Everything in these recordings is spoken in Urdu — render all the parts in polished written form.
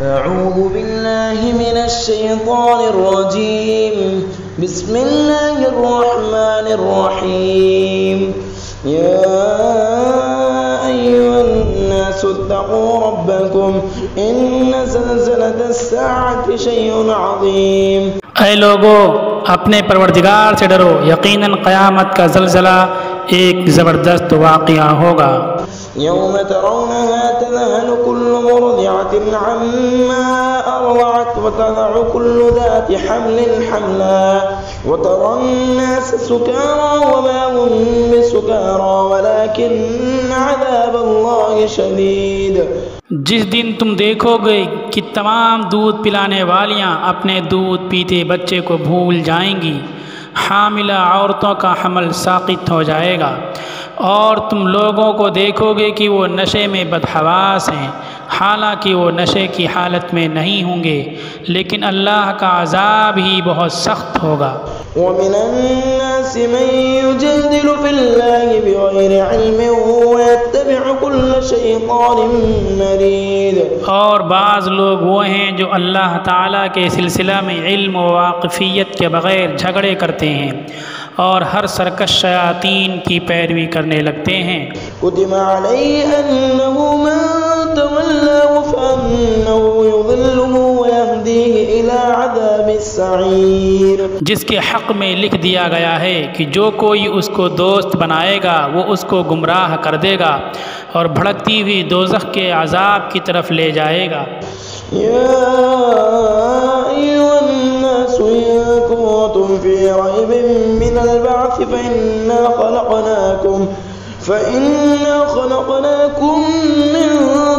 أعوذ بالله من الشيطان الرجيم بسم الله الرحمن الرحيم يا أيها الناس اتقوا ربكم إن زلزلة الساعة شيء عظيم اے لوگو اپنے پروردگار سے ڈرو، یقیناً قیامت کا زلزلہ ایک زبردست واقعہ ہوگا۔ يوم ترونها تذهل كل مرضعة عما أرضعت وتضع كل ذات حمل حملها وترى الناس سكارى وما هم بسكارى ولكن عذاب الله شديد۔ جس دن تم دیکھو گے کہ تمام دودھ پلانے والیاں اپنے دودھ پیتے بچے کو بھول جائیں گی، حاملہ عورتوں کا حمل ساقط ہو جائے گا، اور تم لوگوں کو دیکھو گے کہ وہ نشے میں بدحواس ہیں، حالانکہ وہ نشے کی حالت میں نہیں ہوں گے، لیکن اللہ کا عذاب ہی بہت سخت ہوگا۔ ومن الناس من يجادل في الله بغير علم ويتبع كل شيطان مريد۔ اور بعض لوگ وہ ہیں جو اللہ تعالیٰ کے سلسلہ میں علم و واقفیت کے بغیر جھگڑے کرتے ہیں اور ہر سرکش شیاطین کی پیروی کرنے لگتے ہیں۔ كتب عليه أنه من تولاه فأنه يضله ويهديه إلى عذاب السعير۔ جس کے حق میں لکھ دیا گیا ہے کہ جو کوئی اس کو دوست بنائے گا وہ اس کو گمراہ کر دے گا اور بھڑکتی ہوئی دوزخ کے عذاب کی طرف لے جائے گا۔ يا أيها الناس إن كنتم في ريب من البعث فإنا خلقناكم من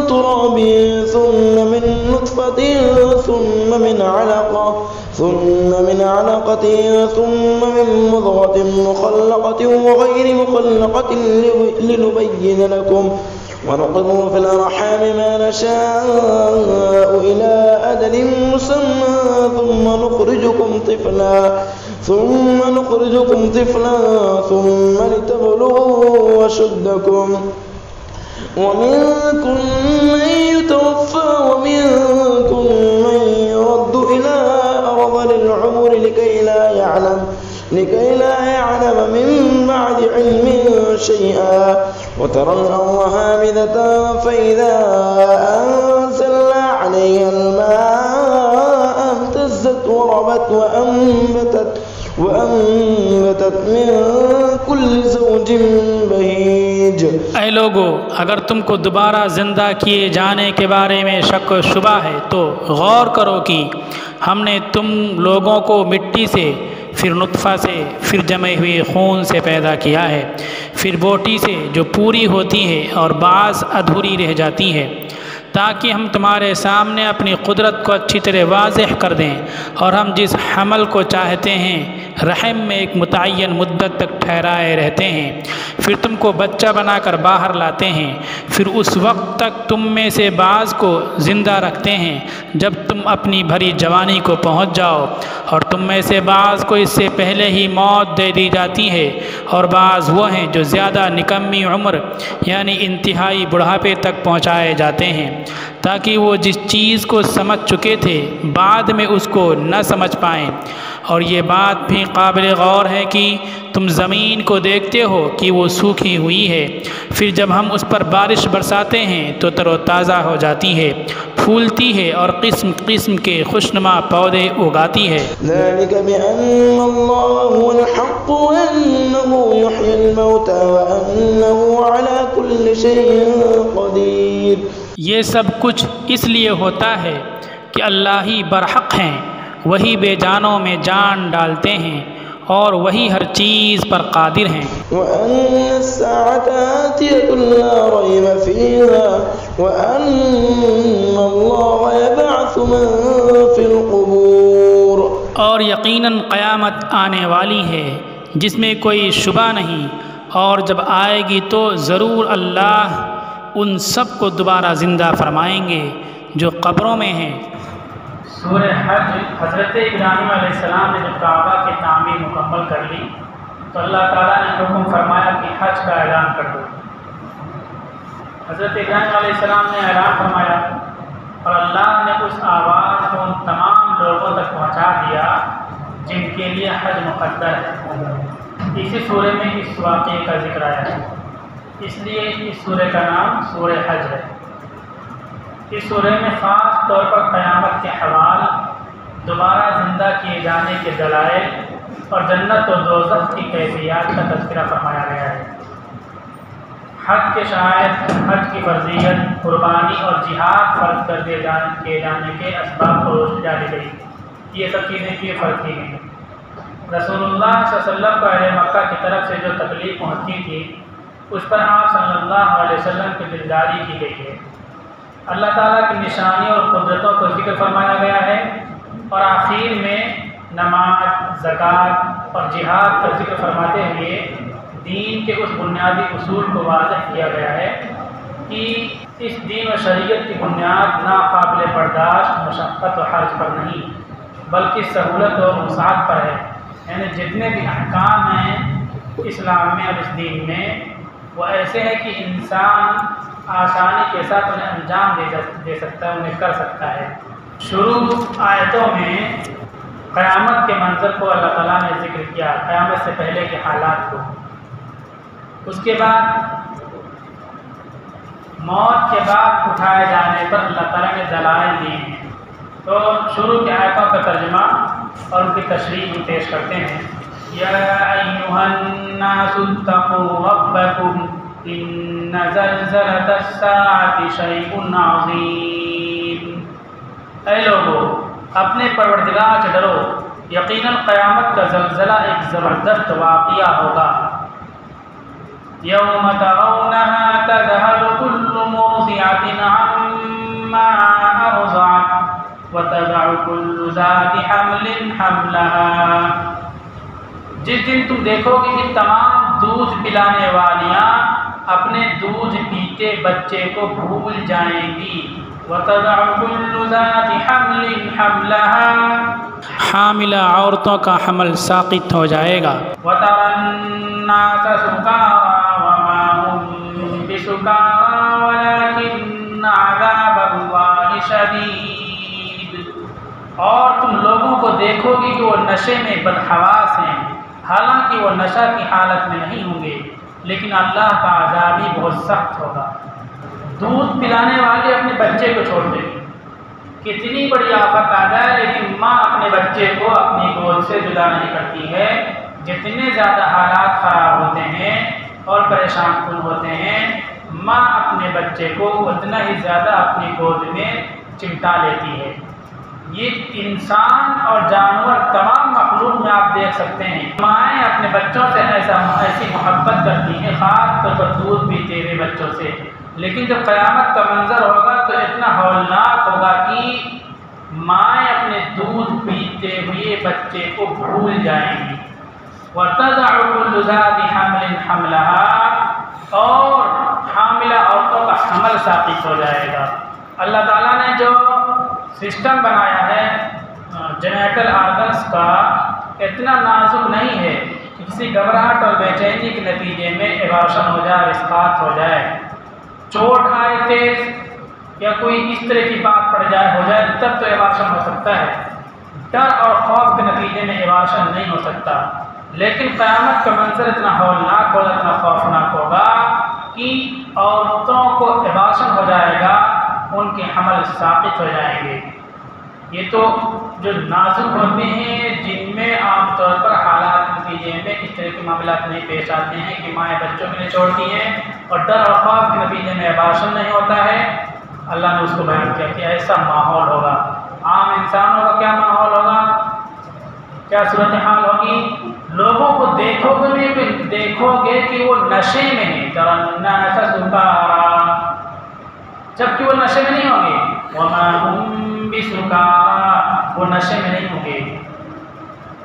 تراب ثم من نطفة ثم من علقة ثم من مضغة مخلقة وغير مخلقة لنبين لكم ونقر في الأرحام ما نشاء إلى أجل مسمى ثم نخرجكم طفلا ثم لتبلغوا أشدكم ومنكم من يتوفى ومنكم من يرد إلى أرذل العمر لكي لا يعلم من بعد علم شيئا وترى الأرض هامدة فإذا أنزلنا عليها الماء اهتزت وربت وأنبتت من كل زوج بهيج۔ اے لوگو، اگر تم کو دوبارہ زندہ کیے جانے کے بارے میں شک و شبہ ہے تو غور کرو کہ ہم نے تم لوگوں کو مٹی سے، پھر نطفہ سے، پھر جمے ہوئے خون سے پیدا کیا ہے، پھر بوٹی سے جو پوری ہوتی ہے اور بعض ادھوری رہ جاتی ہے، تاکہ ہم تمہارے سامنے اپنی قدرت کو اچھی طرح واضح کر دیں، اور ہم جس حمل کو چاہتے ہیں رحم میں ایک متعین مدت تک ٹھہرائے رہتے ہیں، پھر تم کو بچہ بنا کر باہر لاتے ہیں، پھر اس وقت تک تم میں سے بعض کو زندہ رکھتے ہیں جب تم اپنی بھری جوانی کو پہنچ جاؤ، اور تم میں سے بعض کو اس سے پہلے ہی موت دے دی جاتی ہے، اور بعض وہ ہیں جو زیادہ نکمی عمر یعنی انتہائی بڑھاپے تک پہنچائے جاتے ہیں، تاکہ وہ جس چیز کو سمجھ چکے تھے بعد میں اس کو نہ سمجھ پائیں۔ اور یہ بات بھی قابل غور ہے کہ تم زمین کو دیکھتے ہو کہ وہ سوکھی ہوئی ہے، پھر جب ہم اس پر بارش برساتے ہیں تو تر و تازہ ہو جاتی ہے، پھولتی ہے اور قسم قسم کے خوشنما پودے اگاتی ہے۔ ذلك بأن الله هو الحق وأنه يحيي الموتى وأنه على كل شيء قدير۔ یہ سب کچھ اس لیے ہوتا ہے کہ اللہ ہی برحق ہیں، وہی بے جانوں میں جان ڈالتے ہیں اور وہی ہر چیز پر قادر ہیں۔ وَأَنَّ السَّاعَةَ آتِيَةٌ لَا رَيْبَ فِيهَا وَأَنَّ اللَّهَ يَبْعَثُ مَن فِي الْقُبُورِ۔ اور یقیناً قیامت آنے والی ہے جس میں کوئی شبہ نہیں، اور جب آئے گی تو ضرور اللہ ان سب کو دوبارہ زندہ فرمائیں گے جو قبروں میں ہیں۔ سورہ حج، حضرت ابراہیم علیہ السلام نے جب کعبہ کی تعمیر مکمل کر لی تو اللہ تعالیٰ نے حکم فرمایا کہ حج کا اعلان کر دو۔ حضرت ابراہیم علیہ السلام نے اعلان فرمایا اور اللہ نے اس آواز کو ان تمام لوگوں تک پہنچا دیا جن کے لیے حج مقدر ہے۔ اسی سورہ میں اس واقعے کا ذکر آیا ہے، اس لیے اس سورہ کا نام سورہ حج ہے۔ اس سورہ میں خاص طور پر قیامت کے احوال، دوبارہ زندہ کیے جانے کے دلائل اور جنت و دوزخ کی کیفیات کا تذکرہ فرمایا گیا ہے۔ حج کے شعائر، حج کی فرضیت، قربانی اور جہاد فرض کر کیے جانے کے اسباب کو روشنی ڈالی گئی۔ یہ سب چیزیں کیوں فرض کی گئی؟ رسول اللہ صلی اللہ علیہ وسلم کو اہل مکہ کی طرف سے جو تکلیف پہنچتی تھی اس پر آپ صلی اللہ علیہ وسلم کی دلداری کی گئی ہے۔ اللہ تعالیٰ کی نشانیوں اور قدرتوں کو ذکر فرمایا گیا ہے، اور آخر میں نماز، زکوٰۃ اور جہاد کا ذکر فرماتے ہوئے دین کے اس بنیادی اصول کو واضح کیا گیا ہے کہ اس دین و شریعت کی بنیاد ناقابل برداشت مشقت و حرج پر نہیں بلکہ سہولت و وسعت پر ہے۔ یعنی جتنے بھی احکام ہیں اسلام میں اور اس دین میں وہ ایسے ہیں کہ انسان آسانی کے ساتھ انہیں انجام دے سکتا ہے، انہیں کر سکتا ہے۔ شروع آیتوں میں قیامت کے منظر کو اللہ تعالیٰ نے ذکر کیا، قیامت سے پہلے کے حالات کو۔ اس کے بعد موت کے بعد اٹھائے جانے پر اللہ تعالیٰ نے دلائل دیے ہیں۔ تو شروع کی آیتوں کا ترجمہ اور ان کی تشریح ہم پیش کرتے ہیں۔ یا ایھا الناس اتقوا ربکم ان زلزلۃ الساعۃ شیء عظیم۔ اے لوگو، اپنے پروردگار سے ڈرو، یقیناً قیامت کا زلزلہ ایک زبردست واقعہ ہوگا۔ یوم ترونها تذهل كل مرضعة عما أرضعت وتضع كل ذات حمل حملها۔ جس دن تم دیکھو گے کہ تمام دودھ پلانے والیاں اپنے دودھ پیتے بچے کو بھول جائیں گی۔ وتضع كل ذات حمل حملها، حاملہ عورتوں کا حمل ساقط ہو جائے گا۔ وترى الناس سکارى وما هم بسکارى ولكن عذاب الله شدید۔ اور تم لوگوں کو دیکھو گے کہ وہ نشے میں بدحواس ہیں، حالانکہ وہ نشہ کی حالت میں نہیں ہوں گے، لیکن اللہ کا عذاب ہی بہت سخت ہوگا۔ دودھ پلانے والے اپنے بچے کو چھوڑ دیں، کتنی بڑی آفت آ جائے لیکن ماں اپنے بچے کو اپنی گود سے جدا نہیں کرتی ہے۔ جتنے زیادہ حالات خراب ہوتے ہیں اور پریشان کن ہوتے ہیں، ماں اپنے بچے کو اتنا ہی زیادہ اپنی گود میں چمٹا لیتی ہے۔ یہ انسان اور جانور تمام مخلوق میں آپ دیکھ سکتے ہیں، مائیں اپنے بچوں سے ایسی محبت کرتی ہیں، خاص طور پر دودھ پیتے ہوئے بچوں سے۔ لیکن جب قیامت کا منظر ہوگا تو اتنا ہولناک ہوگا کہ مائیں اپنے دودھ پیتے ہوئے بچے کو بھول جائیں گی۔ وَتَضَعُ كُلُّ ذَاتِ حَمْلٍ حَمْلَهَا، اور حاملہ عورتوں کا حمل ساقط ہو جائے گا۔ اللہ تعالیٰ نے جو سسٹم بنایا ہے جینیٹل آرگنس کا، اتنا نازک نہیں ہے کہ کسی گھبراہٹ اور بے چینی کے نتیجے میں ایبارشن ہو جائے، اسقاط ہو جائے، چوٹ آئے تیز یا کوئی اس طرح کی بات پڑ جائے ہو جائے تب تو ایبارشن ہو سکتا ہے۔ ڈر اور خوف کے نتیجے میں ایبارشن نہیں ہو سکتا، لیکن قیامت کا منظر اتنا ہولناک ہوگا، اتنا خوفناک ہوگا کہ عورتوں کو ایبارشن ہو جائے گا، ان کے حمل ساقط ہو جائیں گے۔ یہ تو جو نازک ہوتے ہیں جن میں عام طور پر حالات کے نتیجے میں اس طرح کے معاملات نہیں پیش آتے ہیں کہ مائیں بچوں کے لیے چھوڑتی ہیں اور ڈر اور خوف کے نتیجے میں ایبارشن نہیں ہوتا ہے، اللہ نے اس کو بیان کیا کہ ایسا ماحول ہوگا۔ عام انسانوں کا کیا ماحول ہوگا، کیا صورتحال ہوگی؟ لوگوں کو دیکھو گے کہ وہ نشے میں ہیں، تَرَى النَّاسَ سُکَارَىٰ، جبکہ وہ نشے میں نہیں ہوں گے۔ وَمَا هُم بِسُکَارَىٰ، وہ نشے میں نہیں ہوں گے۔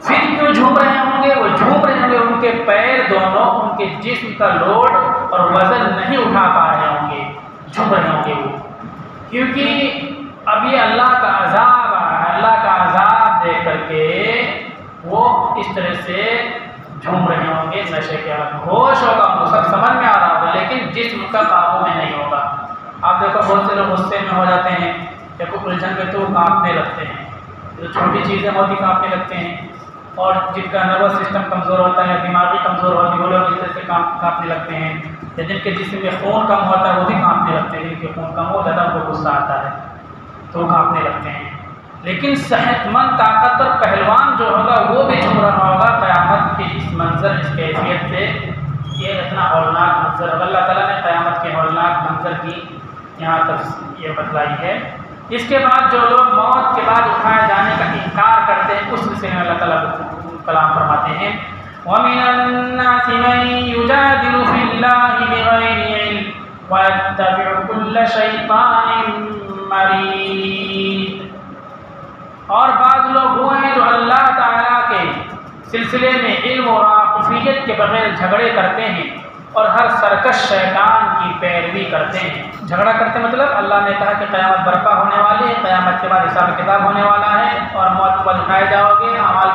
پھر کیوں جھوم رہے ہوں گے؟ وہ جھوم رہے ہوں گے، ان کے پیر دونوں ان کے جسم کا لوڈ اور وزن نہیں اٹھا پا رہے ہوں گے، جھوم رہے ہوں گے وہ، کیونکہ اب یہ اللہ کا عذاب آ رہا ہے۔ اللہ کا عذاب دیکھ کر کے وہ اس طرح سے جھوم رہے ہوں گے نشے کے حالت میں۔ ہوش ہوگا، ان کو سب سمجھ میں آ رہا ہوگا، لیکن جسم کا قابو میں نہیں ہوگا۔ آپ دیکھو بہت سے لوگ غصے میں ہو جاتے ہیں، یا کوئی الجھن میں تو کانپنے لگتے ہیں، جو چھوٹی چیزیں ہوتی کانپنے لگتے ہیں، اور جن کا نروس سسٹم کمزور ہوتا ہے یا دماغی کمزور ہوتی ہے وہ لوگ اس طرح سے کانپنے لگتے ہیں، یا جن کے جسم میں خون کم ہوتا ہے وہ بھی کانپنے لگتے ہیں، جن کے خون کم ہو زیادہ ان کو غصہ آتا ہے تو کانپنے لگتے ہیں۔ لیکن صحت مند طاقتور پہلوان جو ہوگا وہ بھی جھک رہا ہوگا قیامت کے اس منظر، اس کیفیت سے۔ یہ اتنا ہولناک منظر اللہ تعالیٰ نے قیامت کے ہولناک منظر کی یہاں تک یہ بتلائی ہے۔ اس کے بعد جو لوگ موت کے بعد اٹھائے جانے کا انکار کرتے ہیں اس سلسلے میں اللہ تعالیٰ کلام فرماتے ہیں وَمِنَ النَّاسِ مَن يُجَادِلُ فِي اللَّهِ بِغَيْرِ عِلْمٍ وَيَتَّبِعُ كُلَّ شَيْطَانٍ مَرِيدٍ۔ اور بعض لوگ وہ ہیں جو اللہ تعالیٰ کے سلسلے میں علم و واقفیت کے بغیر جھگڑے کرتے ہیں اور ہر سرکش شیطان کی پیروی کرتے ہیں۔ جھگڑا کرتے مطلب اللہ نے کہا کہ قیامت برپا ہونے والی ہے، قیامت کے بعد حساب کتاب ہونے والا ہے اور موت کے بعد اٹھائے جاؤ گے، اعمال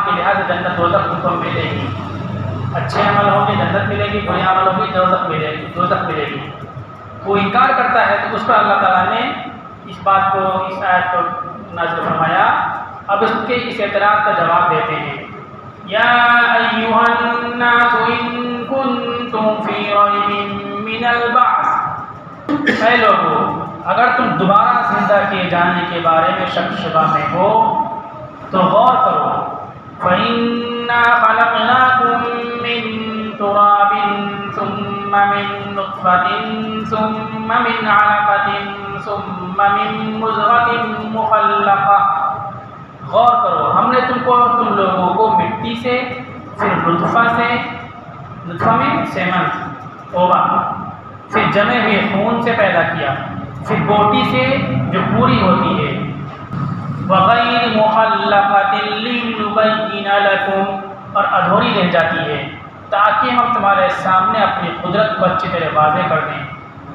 کے لحاظ سے جنت دوزخ تم کو ملے گی، اچھے عمل ہوں گے جنت ملے گی، برے عمل ہوں گے دوزخ ملے گی۔ وہ انکار کرتا ہے تو اس پر اللہ تعالیٰ نے اس بات کو، اس آیت کو نازل فرمایا۔ اب اس کے اس اعتراض کا جواب دیتے ہیں یا ایھا الناس ان کنتم فی ریب من البعث، اے لوگو اگر تم دوبارہ زندہ کیے جانے کے بارے میں شک شبہ میں ہو تو غور کرو فإنا خلقناکم من تراب ثم من نطفة ثم من علقة ثم من مضغة مخلقة۔ غور کرو ہم نے تم لوگوں کو مٹی سے، پھر نطفہ میں سیمن اوبا، پھر جمے ہوئے خون سے پیدا کیا، پھر بوٹی سے جو پوری ہوتی ہے، وغیر مخلقۃ لنبین لکم، اور ادھوری رہ جاتی ہے تاکہ ہم تمہارے سامنے اپنی قدرت کو اچھی طرح واضح کر دیں۔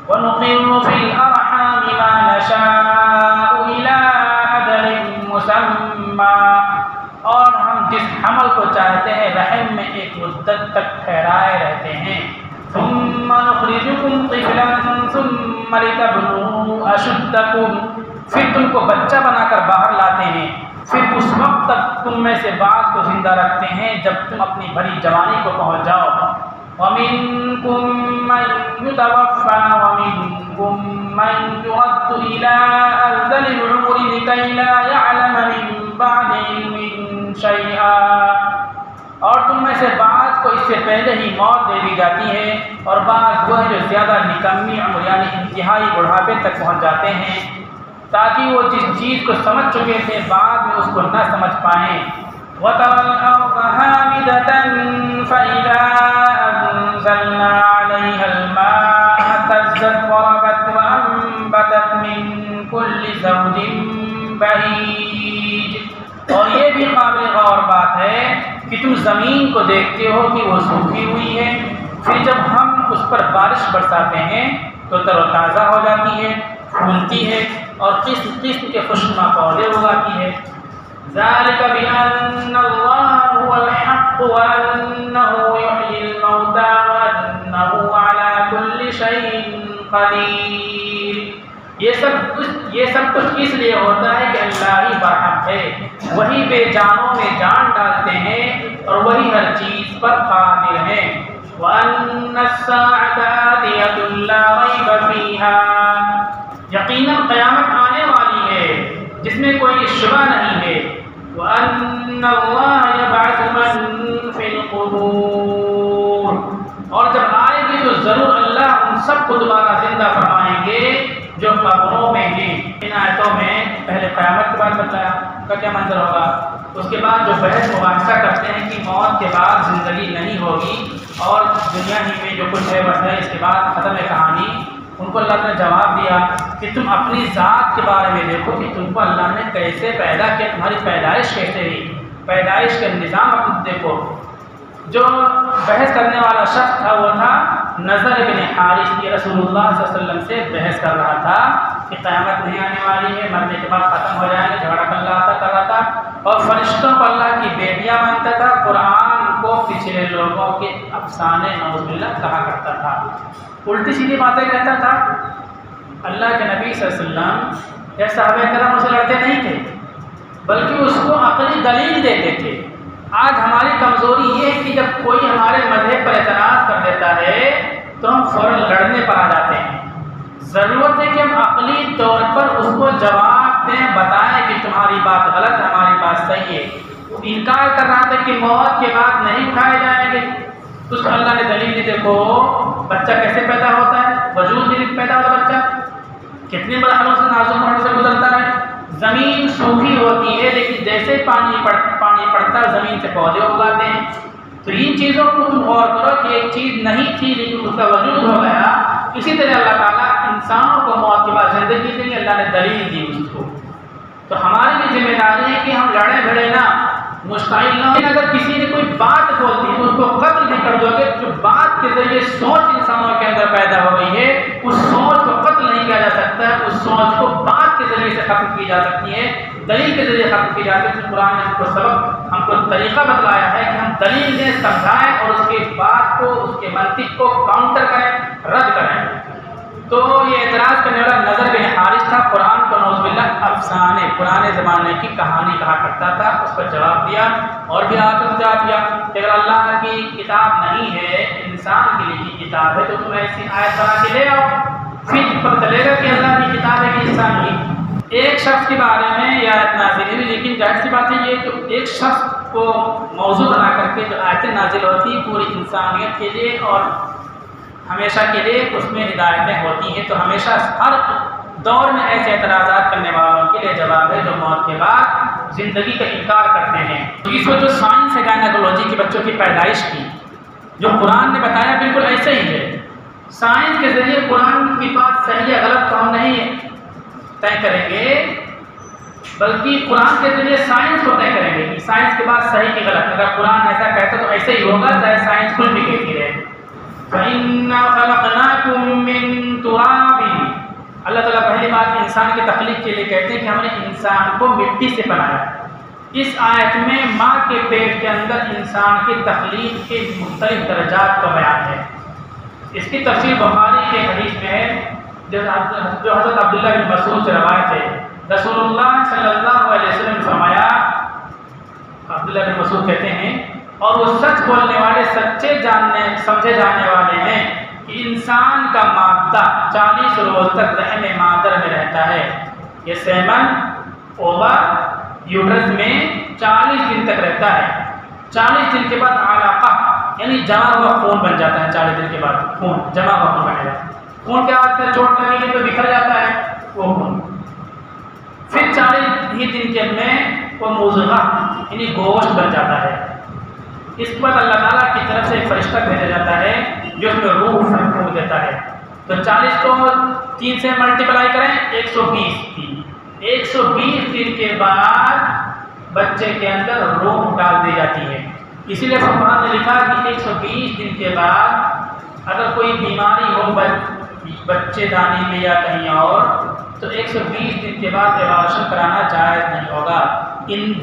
وَنُقِرُّ فِي الْأَرْحَامِ مَا نَشَاءُ إِلَىٰ أَجَلٍ مُّسَمًّى، اور ہم جس حمل کو چاہتے ہیں رحم میں ایک مدت تک ٹھہرائے رہتے ہیں۔ ثُمَّ نُخْرِجُكُمْ طِفْلًا ثُمَّ لِتَبْلُغُوا أَشُدَّكُمْ، پھر تم کو بچہ بنا کر باہر لاتے ہیں، پھر اس وقت تک تم میں سے بعض کو زندہ رکھتے ہیں جب تم اپنی بڑی جوانی کو پہنچ جاؤ۔ وَمِنكُم مَّن يُتَوَفَّىٰ وَمِنكُم مَّن يُرَدُّ إِلَىٰ أَرْذَلِ الْعُمُرِ لِكَيْ لَا يَعْلَمَ مِن بَعْدِ عِلْمٍ شَيْئًا، اور تم میں سے بعض کو اس سے پہلے ہی موت دے دی جاتی ہے، اور بعض وہ ہیں جو زیادہ نکمی عمر یعنی انتہائی بڑھاپے تک پہنچ جاتے ہیں تاکہ وہ جس چیز کو سمجھ چکے تھے بعد میں اس کو نہ سمجھ پائیں۔ وَتَرَى الْأَرْضَ هَامِدَةً فَإِذَا أَنزَلْنَا عَلَيْهَا الْمَاءَ اهْتَزَّتْ وَرَبَتْ وَأَنبَتَتْ مِن كُلِّ زَوْجٍ بَهِيجٍ۔ اور یہ بھی قابل غور بات ہے کہ تم زمین کو دیکھتے ہو کہ وہ سوکھی ہوئی ہے، پھر جب ہم اس پر بارش برساتے ہیں تو تر و تازہ ہو جاتی ہے، پھولتی ہے اور قسم قسم کے خوشنما پودے اگاتی ہے۔ ذَلِكَ بِأَنَّ اللَّهَ هُوَ الْحَقُّ وَأَنَّهُ يُحْيِي الْمَوْتَىٰ وَأَنَّهُ عَلَىٰ كُلِّ شَيْءٍ قَدِيرٌ۔ یہ سب کچھ اس لیے ہوتا ہے کہ اللہ ہی برحق ہے، وہی بے جانوں میں جان ڈالتے ہیں اور وہی ہر چیز پر قادر ہیں۔ وَأَنَّ السَّاعَةَ آتِيَةٌ لَا رَيْبَ فِيهَا، یقیناً قیامت آنے والی ہے جس میں کوئی شبہ نہیں ہے۔ وَأَنَّ اللَّهَ يَبْعَثُ مَن فِي الْقُبُورِ، اور جب آئے گی تو ضرور اللہ ان سب کو دوبارہ زندہ فرمائیں گے جو قبروں میں ہیں۔ ان آیتوں میں پہلے قیامت کے بارے میں بتایا کا کیا منظر ہوگا، اس کے بعد جو بحث مباحثہ کرتے ہیں کہ موت کے بعد زندگی نہیں ہوگی اور دنیا ہی میں جو کچھ ہے بس ہے، اس کے بعد ختم ہے کہانی، ان کو اللہ نے جواب دیا کہ تم اپنی ذات کے بارے میں دیکھو کہ تم کو اللہ نے کیسے پیدا کیا، تمہاری پیدائش کیسے ہوئی، پیدائش کا نظام اپنا دیکھو۔ جو بحث کرنے والا شخص تھا وہ تھا نضر بن حارث، یہ رسول اللہ صلی اللہ علیہ وسلم سے بحث کر رہا تھا کہ قیامت نہیں آنے والی ہے، مرنے کے بعد ختم ہو جائیں گے، جھگڑا کر رہا تھا اور فرشتوں کو اللہ کی بیٹیاں مانتا تھا، قرآن کو پچھلے لوگوں کے افسانے نعوذ باللہ کہا کرتا تھا، الٹی سیدھی باتیں کہتا تھا۔ اللہ کے نبی صلی اللہ علیہ وسلم یا صحابہ کرام اسے لڑتے نہیں تھے، بلکہ اس کو عقلی دلیل دیتے تھے۔ آج ہماری کمزوری یہ ہے کہ جب کوئی ہمارے مذہب پر اعتراض کر دیتا ہے تو ہم فوراً لڑنے پر آ جاتے ہیں۔ ضرورت ہے کہ ہم عقلی طور پر اس کو جواب دیں، بتائیں کہ تمہاری بات غلط ہے، ہماری بات صحیح ہے۔ وہ انکار کر رہا تھا کہ موت کے بعد نہیں اٹھائے جائیں گے، تو اس کو اللہ نے دلیل دی، دیکھو بچہ کیسے پیدا ہوتا ہے، وجود میں پیدا ہوتا بچہ کتنے مرحلوں سے، نازک مرحلوں سے گزرتا ہے۔ زمین سوکھی ہوتی ہے لیکن جیسے پانی پڑتا ہے زمین سے پودے اگاتے ہیں۔ تو ان چیزوں کو تم غور کرو کہ ایک چیز نہیں تھی لیکن اس کا وجود ہو گیا۔ اسی طرح اللہ تعالیٰ انسانوں کو موت کے بعد زندگی کے لیے اللہ نے دلیل دی اس کو۔ تو ہماری بھی ذمہ داری ہے کہ ہم لڑے بھڑے نہ، مشتعل نہ، لیکن اگر کسی نے کوئی بات بول دی تو اس کو قتل بھی کر دو گے۔ جو بات کے ذریعے سوچ انسانوں کے اندر پیدا ہو گئی ہے اس سوچ کو قتل نہیں کیا جا سکتا ہے، اس سوچ کو بات کے ذریعے سے ختم کی جا سکتی ہے، دلیل کے ذریعے ختم کی جاتی ہے۔ قرآن نے ہم کو سبق، ہم کو طریقہ بتلایا ہے کہ ہم دلیل دیں، سمجھائیں اور اس کے بات کو، اس کے منطق کو کاؤنٹر کریں، رد کریں۔ تو یہ اعتراض کرنے والا نظر بن حارث تھا، قرآن کو نعوذ باللہ افسانے، پرانے زمانے کی کہانی کہا کرتا تھا۔ اس پر جواب دیا اور بھی آگے جواب دیا کہ اگر اللہ کی کتاب نہیں ہے، انسان کے لیے کی کتاب ہے، تو تم ایسی آیت بنا کے لے آؤ، پھر پتہ چلے گا کہ اللہ کی کتاب ہے کہ انسان کی۔ ایک شخص کے بارے میں یہ آیت نازل ہوئی، لیکن ظاہر سی بات ہے یہ جو ایک شخص کو موضوع بنا کر کے جو آیتیں نازل ہوتی پوری انسانیت کے لیے اور ہمیشہ کے لیے اس میں ہدایتیں ہوتی ہیں۔ تو ہمیشہ ہر دور میں ایسے اعتراضات کرنے والوں کے لیے جواب ہے جو موت کے بعد زندگی کا انکار کرتے ہیں۔ تو اس وقت جو سائنس ہے گائنیکولوجی کی بچوں کی پیدائش کی، جو قرآن نے بتایا بالکل ایسے ہی ہے۔ سائنس کے ذریعے قرآن کی بات صحیح ہے غلط تو ہم نہیں طے کریں گے، بلکہ قرآن کے ذریعے سائنس کو طے کریں گے کہ سائنس کے بعد صحیح کی غلط۔ اگر قرآن ایسا کہتا تو ایسے ہی ہوگا، چاہے سائنس کچھ بھی کہتی رہے۔ فَإِنَّا خَلَقْنَاكُم مِّن تُرَابٍ، اللہ تعالیٰ پہلی بات انسان کی تخلیق کے لیے کہتے ہیں کہ ہم نے انسان کو مٹی سے بنایا۔ اس آیت میں ماں کے پیٹ کے اندر انسان کی تخلیق کے مختلف درجات کا بیان ہے۔ اس کی تفسیر بخاری کے حدیث میں ہے جو حضرت عبداللہ بن مسعود سے روایت ہے۔ رسول اللہ صلی اللہ علیہ وسلم نے فرمایا، عبداللہ بن مسعود کہتے ہیں، اور وہ سچ بولنے والے، سچے جاننے سمجھے جانے والے ہیں کہ انسان کا مادہ 40 روز تک رحم مادر میں رہتا ہے۔ یہ سیمن اوور یوٹرس میں 40 دن تک رہتا ہے۔ 40 دن کے بعد علاقہ یعنی جمع ہوا خون بن جاتا ہے۔ 40 دن کے بعد خون جمع ہوا خون بنے گا۔ خون کے ہاتھ سے چوٹ لگے گی تو بکھر جاتا ہے وہ خون۔ پھر 40 ہی دن کے میں وہ مضغہ یعنی گوشت بن جاتا ہے۔ اس کے بعد اللہ تعالیٰ کی طرف سے ایک فرشتہ بھیجا جاتا ہے جو اس میں روح پھونک دیتا ہے۔ تو 40 کو 3 سے ملٹیپلائی کریں 120 دن۔ 120 دن کے بعد بچے کے اندر روح ڈال دی جاتی ہے۔ اسی لیے فقہاء نے لکھا کہ 120 دن کے بعد اگر کوئی بیماری ہو بچے دانی میں یا کہیں اور، تو 120 دن کے بعد ایبارشن کرانا جائز نہیں ہوگا۔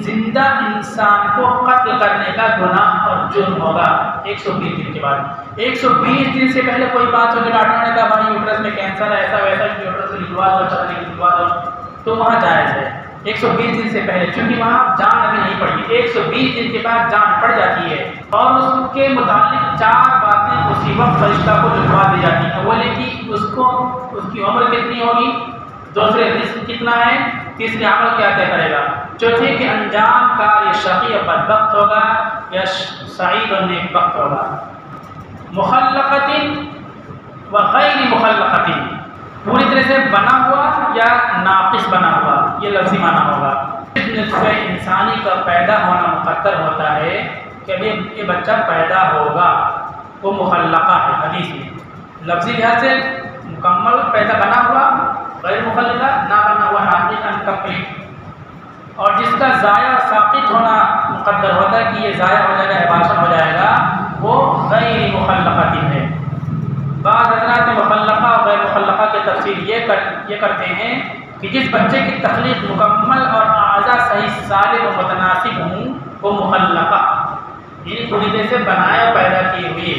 زندہ انسان کو قتل کرنے کا گناہ اور جرم ہوگا 120 دن کے بعد۔ 120 دن سے پہلے کوئی بات ہو کہ ڈاکٹر نے کہا بھائی یوٹرس میں کینسر ہے، ایسا ویسا، یوٹرس سے نکلوا دو، چلنے کی نکلوا دو، تو وہاں جائز ہے 120 دن سے پہلے، چونکہ وہاں جان ابھی نہیں پڑی۔ 120 دن کے بعد جان پڑ جاتی ہے اور اس کے متعلق 4 باتیں اسی وقت فرشتہ کو لکھوا دی جاتی ہیں۔ وہ کہ اس کی عمر کتنی ہوگی، دوسرے رزق کتنا ہے، تیسرے عمل کیا طے کرے گا، چوتھے کہ انجام کار یہ شقی اور بدبخت ہوگا یا سعید اور نیک بخت ہوگا۔ مخلقۃ و غیر مخلقۃ، پوری طرح سے بنا ہوا یا ناقص بنا ہوا، یہ لفظی معنی ہوگا۔ اس نطفے انسانی کا پیدا ہونا مقدر ہوتا ہے کہ ابھی یہ بچہ پیدا ہوگا، وہ مخلقہ ہے حدیث میں۔ لفظی لحاظ سے مکمل پیدا بنا ہوا، غیر مخلقہ نہ بنا ہوا، ناقص انکمپلیٹ۔ اور جس کا ضائع اور ساقط ہونا مقدر ہوتا ہے کہ یہ ضائع ہو جائے گا، ایبارشن ہو جائے گا، وہ غیر مخلقہ ہے۔ بعض حضرات مخلقہ اور غیر مخلقہ کی تفسیر یہ کرتے ہیں کہ جس بچے کی تخلیق مکمل اور اعضاء صحیح سالم و متناسب ہوں وہ مخلقہ، یعنی پوری طرح سے بنایا پیدا کی ہوئی۔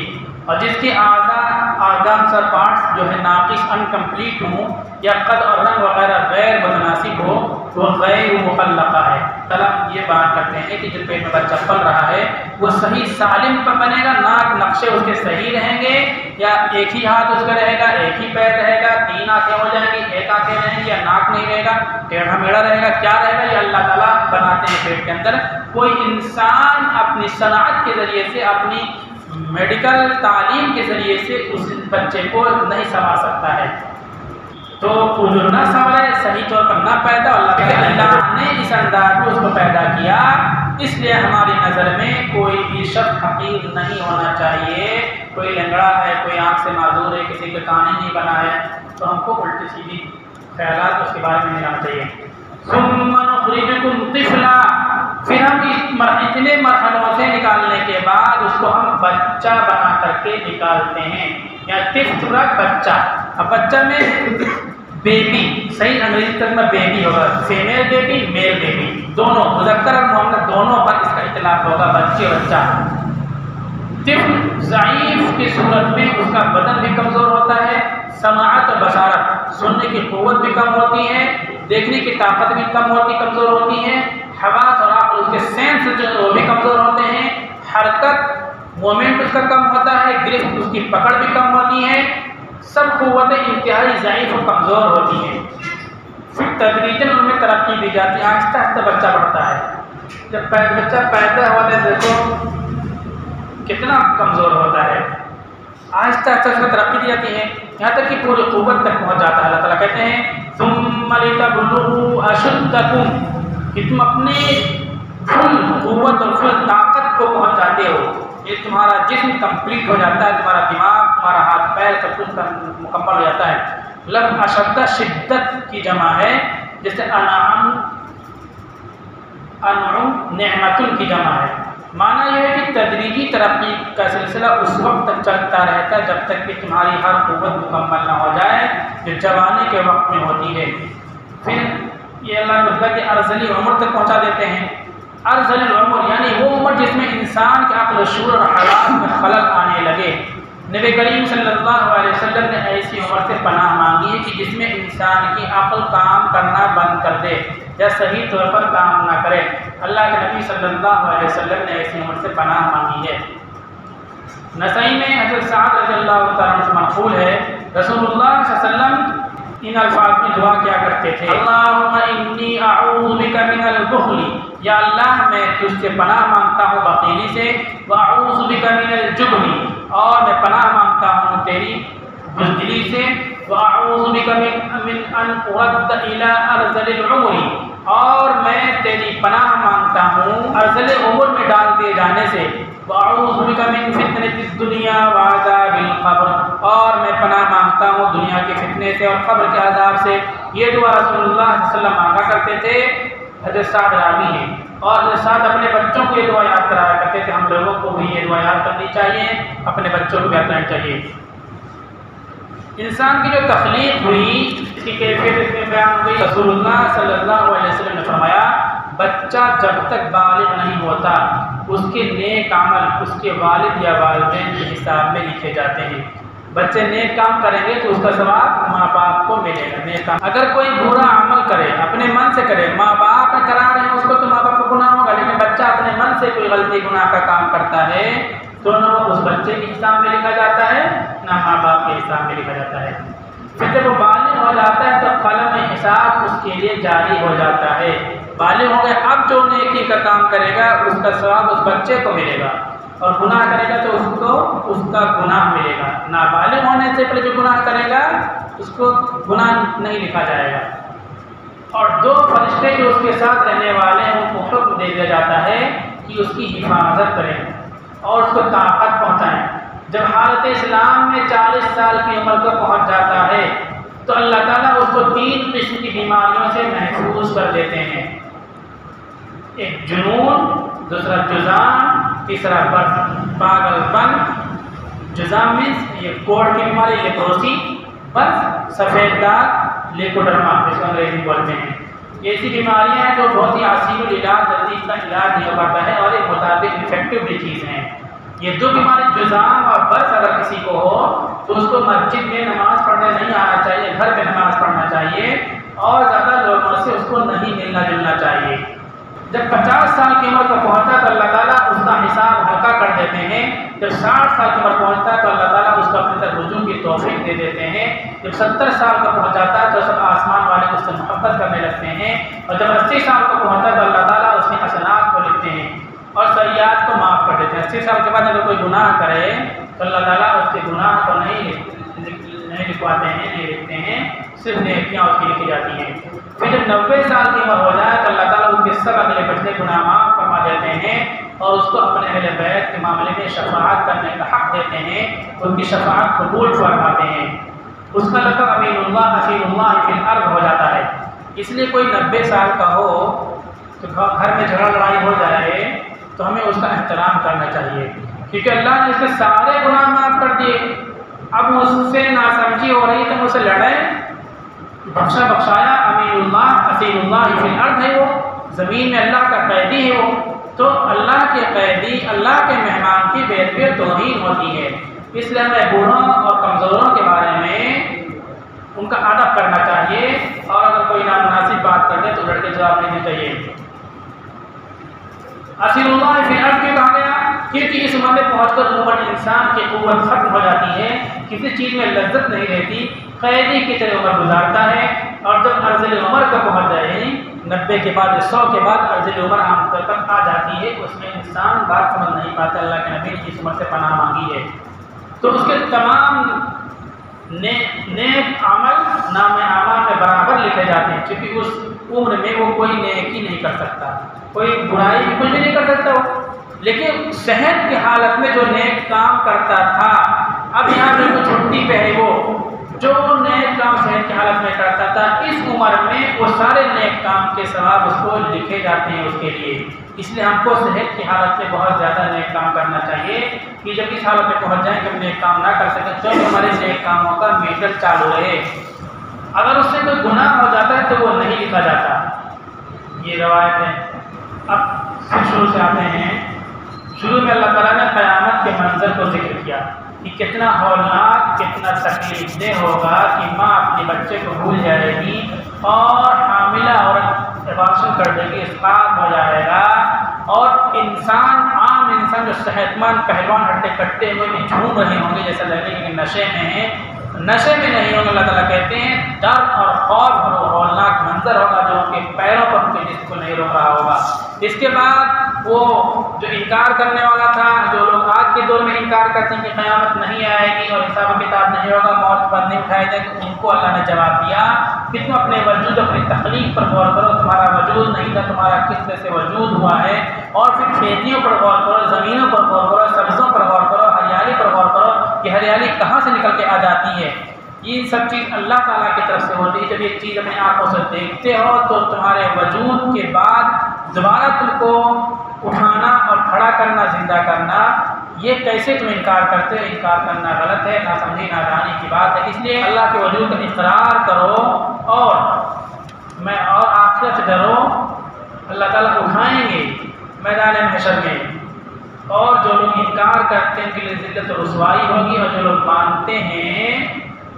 اور جس کے آرگان سر پارٹس جو ہے ناقص انکمپلیٹ ہوں یا قد اور رنگ وغیرہ غیر متناسب ہو وہ غیر مخلقہ ہے۔ طلب یہ بات کرتے ہیں کہ جو پیٹ میں بچہ پل رہا ہے وہ صحیح سالم پر بنے گا، ناک نقشے اس کے صحیح رہیں گے، یا ایک ہی ہاتھ اس کا رہے گا، ایک ہی پیر رہے گا، 3 آنکھیں ہو جائیں گی، 1 آنکھیں رہیں گی، یا ناک نہیں رہے گا، ٹیڑھا میڑھا رہے گا، کیا رہے گا، یہ اللہ تعالیٰ بناتے ہیں پیٹ کے اندر۔ کوئی انسان اپنی صنعت کے ذریعے سے، اپنی میڈیکل تعلیم کے ذریعے سے اس بچے کو نہیں سنوار سکتا ہے۔ تو جو نہ سنورے، صحیح طور پر نہ پیدا، اللہ نے اس انداز میں اس کو پیدا کیا، اس لیے ہماری نظر میں کوئی بھی شخص حقیر نہیں ہونا چاہیے۔ کوئی لنگڑا ہے، کوئی آنکھ سے معذور ہے، کسی کے کان نہیں بنا ہے، تو ہم کو الٹی سیدھی خیالات اس کے بارے میں نہیں لانا چاہیے۔ ثم نخرجکم طفلا، پھر ہم اتنے مرحلوں سے نکالنے کے بعد اس کو ہم بچہ بنا کر کے نکالتے ہیں، یا طفل بچہ۔ اب بچہ میں بیبی، صحیح انگریزی ترجمہ بیبی ہوگا، فیمیل بیبی، میل بیبی، دونوں مذکر اور مؤنث دونوں پر اس کا اطلاق ہوگا، بچے بچہ۔ طفل ضعیف کی صورت میں اس کا بدن بھی کمزور ہوتا ہے، سماعت اور بصارت، سننے کی قوت بھی کم ہوتی ہے، دیکھنے کی طاقت بھی کمزور ہوتی ہے، حواس اور عقل اس کے سینس جو ہے وہ بھی کمزور ہوتے ہیں، حرکت مومنٹ اس کا کم ہوتا ہے، گرفت اس کی پکڑ بھی کم ہوتی ہے، سب قوتیں انتہائی ضعیف اور کمزور ہوتی ہیں۔ پھر تدریجاً ان میں ترقی دی جاتی ہے، آہستہ آہستہ بچہ بڑھتا ہے۔ جب بچہ پیدا ہوتا ہے دیکھو کتنا کمزور ہوتا ہے، آہستہ آہستہ اس میں ترقی دی جاتی ہے، یہاں تک کہ پوری قوت تک پہنچ جاتا ہے۔ اللہ تعالیٰ کہتے ہیں ثم لتبلغوا اشدکم، کہ تم اپنے فل قوت اور فل طاقت کو پہنچ جاتے ہو، یہ تمہارا جسم کمپلیٹ ہو جاتا ہے، تمہارا دماغ، تمہارا ہاتھ پیر سب کچھ مکمل ہو جاتا ہے۔ لفظ اشدہ شدت کی جمع ہے، جیسے انعم نعمت کی جمع ہے۔ معنی یہ ہے کہ تدریجی ترقی کا سلسلہ اس وقت تک چلتا رہتا ہے جب تک کہ تمہاری ہر قوت مکمل نہ ہو جائے جو جوانی کے وقت میں ہوتی ہے۔ پھر یہ اللہ نے کہا کہ ارذلی عمر تک پہنچا دیتے ہیں۔ ارذل العمر یعنی وہ عمر جس میں انسان کے عقل و شعور اور حالات میں خلل آنے لگے۔ نبی کریم صلی اللہ علیہ وسلم نے ایسی عمر سے پناہ مانگی ہے کہ جس میں انسان کی عقل کام کرنا بند کر دے یا صحیح طور پر کام نہ کرے۔ اللہ کے نبی صلی اللہ علیہ وسلم نے ایسی عمر سے پناہ مانگی ہے۔ نسائی میں حضرت سعد رضی اللہ تعالیٰ عنہ سے منقول ہے رسول اللہ صلی اللہ علیہ وسلم ان الفاظ میں دعا کیا کرتے تھے، اللہم انی اعوذ بک من البخل، یا اللہ میں تجھ سے پناہ مانگتا ہوں بخیلی سے، واعوذ بک من الجبن، اور میں پناہ مانگتا ہوں تیری بزدلی سے، واعوذ بک من ان ارد الی ارذل العمر، اور میں تیری پناہ مانگتا ہوں ارذل عمر میں ڈال دیے جانے سے، واعوذ بک من فتنۃ الدنیا وعذاب القبر، اور میں پناہ مانگتا ہوں دنیا کے فتنے سے اور قبر کے عذاب سے۔ یہ دعا رسول اللہ صلی اللہ علیہ وسلم مانگا کرتے تھے۔ حضرت سعد راوی ہیں، اور حضرت سعد اپنے بچوں کو یہ دعا یاد کرایا کرتے تھے۔ ہم لوگوں کو بھی یہ دعا یاد کرنی چاہیے، اپنے بچوں کو بھی یاد کرنا چاہیے۔ انسان کی جو تخلیق ہوئی اس کی کیفیت اس میں بیان ہوئی۔ رسول اللہ صلی اللہ علیہ وسلم نے فرمایا بچہ جب تک بالغ نہیں ہوتا اس کے نیک عمل اس کے والد یا والدین کے حساب میں لکھے جاتے ہیں۔ بچے نیک کام کریں گے تو اس کا ثواب ماں باپ کو ملے گا۔ نیک کام اگر کوئی برا عمل کرے اپنے من سے کرے، ماں باپ کرا رہے ہیں اس کو تو ماں باپ کو گناہ ہوگا، لیکن بچہ اپنے من سے کوئی غلطی گناہ کا کام کرتا ہے تو نہ اس بچے کے حساب میں لکھا جاتا ہے نہ ماں باپ کے حساب میں لکھا جاتا ہے۔ پھر جب وہ بالغ ہو جاتا ہے تو قلم حساب اس کے لیے جاری ہو جاتا ہے۔ بالغ ہو گئے، اب جو نیکی کا کام کرے گا اس کا ثواب اس بچے کو ملے گا، اور گناہ کرے گا تو اس کو اس کا گناہ ملے گا۔ نابالغ ہونے سے پہلے جو گناہ کرے گا اس کو گناہ نہیں لکھا جائے گا۔ اور دو فرشتے جو اس کے ساتھ رہنے والے ہیں ان کو حکم دے دیا جاتا ہے کہ اس کی حفاظت کریں اور اس کو طاقت پہنچائیں۔ جب حالت اسلام میں 40 سال کی عمر کو پہنچ جاتا ہے تو اللہ تعالیٰ اس کو 3 قسم کی بیماریوں سے محفوظ کر دیتے ہیں، ایک جنون، دوسرا جذام، تیسرا پاگل پن۔ جذام مینس یہ کوڑ کی بیماری، لیپروسی، برس سفید داغ، لیکوڈرما جس کو انگریزی بولتے ہیں۔ یہ ایسی بیماریاں ہیں جو بہت ہی عصیب العلاج، جلدی کا علاج نہیں ہو پاتا ہے اور ایک مطابق افیکٹو بھی چیز ہیں۔ یہ دو بیماری جذام اور برس اگر کسی کو ہو تو اس کو مسجد میں نماز پڑھنے نہیں آنا چاہیے، گھر میں نماز پڑھنا چاہیے اور زیادہ لوگوں سے اس کو نہیں ملنا جلنا چاہیے۔ جب 50 سال کی عمر پر پہنچتا تو اللہ تعالیٰ اس کا حساب ہلکا کر دیتے ہیں، جب 60 سال کی عمر پہنچتا تو اللہ تعالیٰ اس کو اپنے تک رجوع کی توفیق دے دیتے ہیں، جب 70 سال کا پہنچاتا ہے تو سب آسمان والے اس سے محبت کرنے لگتے ہیں، اور جب 80 سال کا پہنچتا تو اللہ تعالیٰ اس کے حسنات کو لکھتے ہیں اور سیئات کو معاف کر دیتے ہیں۔ 80 سال کے بعد اگر کوئی گناہ کرے تو اللہ تعالیٰ اس کے گناہ کو نہیں لکھواتے ہیں، نہیں لکھتے ہیں، صرف نیکیاں اس کی لکھی جاتی ہیں۔ پھر جب 90 سال کی عمر ہو جائے تو اللہ تعالیٰ اس کے سب اگلے پچھلے گناہ معاف فرما دیتے ہیں اور اس کو اپنے اہل بیت کے معاملے میں شفاعت کرنے کا حق دیتے ہیں، ان کی شفاعت قبول فرماتے ہیں۔ اس کا لقب امین اللہ حفیظ اللہ فی الارض ہو جاتا ہے۔ اس لیے کوئی 90 سال کا ہو تو گھر میں جھگڑا لڑائی ہو جائے تو ہمیں اس کا احترام کرنا چاہیے، کیونکہ اللہ نے اس کے سارے گناہ معاف کر دیے۔ اب مجھ سے ناسمجھی ہو رہی تو مجھ سے لڑیں، بخشا بخشایا امین اللہ حفیظ اللہ فی الارض ہے، وہ زمین میں اللہ کا قیدی ہے، وہ تو اللہ کے قیدی، اللہ کے مہمان کی بے ادبی توہین ہوتی ہے۔ اس لیے ہمیں بوڑھوں اور کمزوروں کے بارے میں ان کا ادب کرنا چاہیے، اور اگر کوئی نامناسب بات کر دے تو لڑ کے جواب دینا چاہیے۔ حفیظ اللہ فی الارض کیوں کہا گیا؟ کیونکہ اس عمر میں پہنچ کر عموماً انسان کی قوت ختم ہو جاتی ہے، کسی چیز میں لذت نہیں رہتی، قیدی کی طرح عمر گزارتا ہے، اور جب ارذل عمر کا پہنچ جائے 90 کے بعد 100 کے بعد ارذل عمر عام طور پر آ جاتی ہے، اس میں انسان بات سمجھ نہیں پاتا۔ اللہ کے نبی نے اس عمر سے پناہ مانگی ہے تو اس کے تمام نیک عمل نام اعمال میں برابر لکھے جاتے ہیں، کیونکہ اس عمر میں وہ کوئی نیکی نہیں کر سکتا، کوئی برائی بھی کچھ بھی نہیں کر سکتا وہ، لیکن صحت کی حالت میں جو نیک کام کرتا تھا، اب یہاں پہ کوئی چھٹی پہ ہے، وہ جو نیک کام صحت کی حالت میں کرتا تھا اس عمر میں وہ سارے نیک کام کے ثواب اس کو لکھے جاتے ہیں اس کے لیے۔ اس لیے ہم کو صحت کی حالت میں بہت زیادہ نیک کام کرنا چاہیے کہ جب اس حالت میں پہنچ جائیں کہ ہم نیک کام نہ کر سکیں تو ہمارے نیک کاموں کا میٹر چالو رہے۔ اگر اس سے کوئی گناہ ہو جاتا ہے تو وہ نہیں لکھا جاتا، یہ روایت ہے۔ اب شروع سے آتے ہیں، شروع میں اللہ تعالیٰ نے قیامت کے منظر کو ذکر کیا کہ کتنا ہولناک، کتنا تکلیف دہ ہوگا کہ ماں اپنے بچے کو بھول جائے گی اور حاملہ عورت ابارشن کر دے گی، اسقاط ہو جائے گا، اور انسان، عام انسان جو صحت مند پہلوان ہٹے کٹے ہوئے بھی جھوم رہے ہوں گے جیسا لگے کہ نشے میں ہیں، نشے میں نہیں ہوں گے۔ اللہ تعالیٰ کہتے ہیں ڈر اور خوف اور ہولناک منظر ہوگا جو ان کے پیروں پر ان کے جسم کو نہیں روک رہا ہوگا۔ اس کے بعد وہ جو انکار کرنے والا تھا، جو لوگ آج کے دور میں انکار کرتے ہیں کہ قیامت نہیں آئے گی اور حساب و کتاب نہیں ہوگا، موت پر نہیں اٹھائے جائے گا، ان کو اللہ نے جواب دیا کہ تم اپنے وجود، اپنی تخلیق پر غور کرو، تمہارا وجود نہیں تھا، تمہارا کس طرح سے وجود ہوا ہے، اور پھر کھیتیوں پر غور کرو، زمینوں پر غور کرو، سبزوں پر غور کرو، ہریالی پر غور کرو کہ ہریالی کہاں سے نکل کے آ جاتی ہے۔ یہ سب چیز اللہ تعالیٰ کی طرف سے ہوتی ہے۔ جب ایک چیز اپنے آنکھوں سے دیکھتے ہو تو تمہارے وجود کے بعد دوبارہ تم کو اٹھانا اور کھڑا کرنا، زندہ کرنا، یہ کیسے تم انکار کرتے ہو؟ انکار کرنا غلط ہے، ناسمجھی نادانی کی بات ہے۔ اس لیے اللہ کے وجود کا اقرار کرو اور آخرت سے ڈرو۔ اللہ تعالیٰ اٹھائیں گے میدان محشر میں، اور جو لوگ انکار کرتے ہیں ان کے لیے ذلت و رسوائی ہوگی، اور جو لوگ مانتے ہیں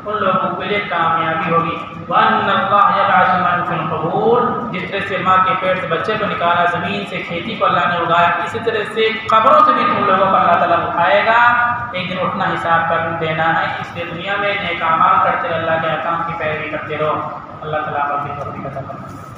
ان لوگوں کے لیے کامیابی ہوگی۔ وَأَنَّ اللَّهَ يَبْعَثُ مَن فِي الْقُبُورِ، جس طرح سے ماں کے پیٹ سے بچے کو نکالا، زمین سے کھیتی کو اللہ نے اگایا، اسی طرح سے قبروں سے بھی تم لوگوں کو اللہ تعالیٰ اٹھائے گا۔ ایک دن اٹھنا، حساب کر دینا ہے، اس لیے دنیا میں نیک اعمال کرتے رہو، اللہ کے احکام کی پیروی کرتے رہو۔ اللہ تعالیٰ آپ کی توفیق عطا فرمائے۔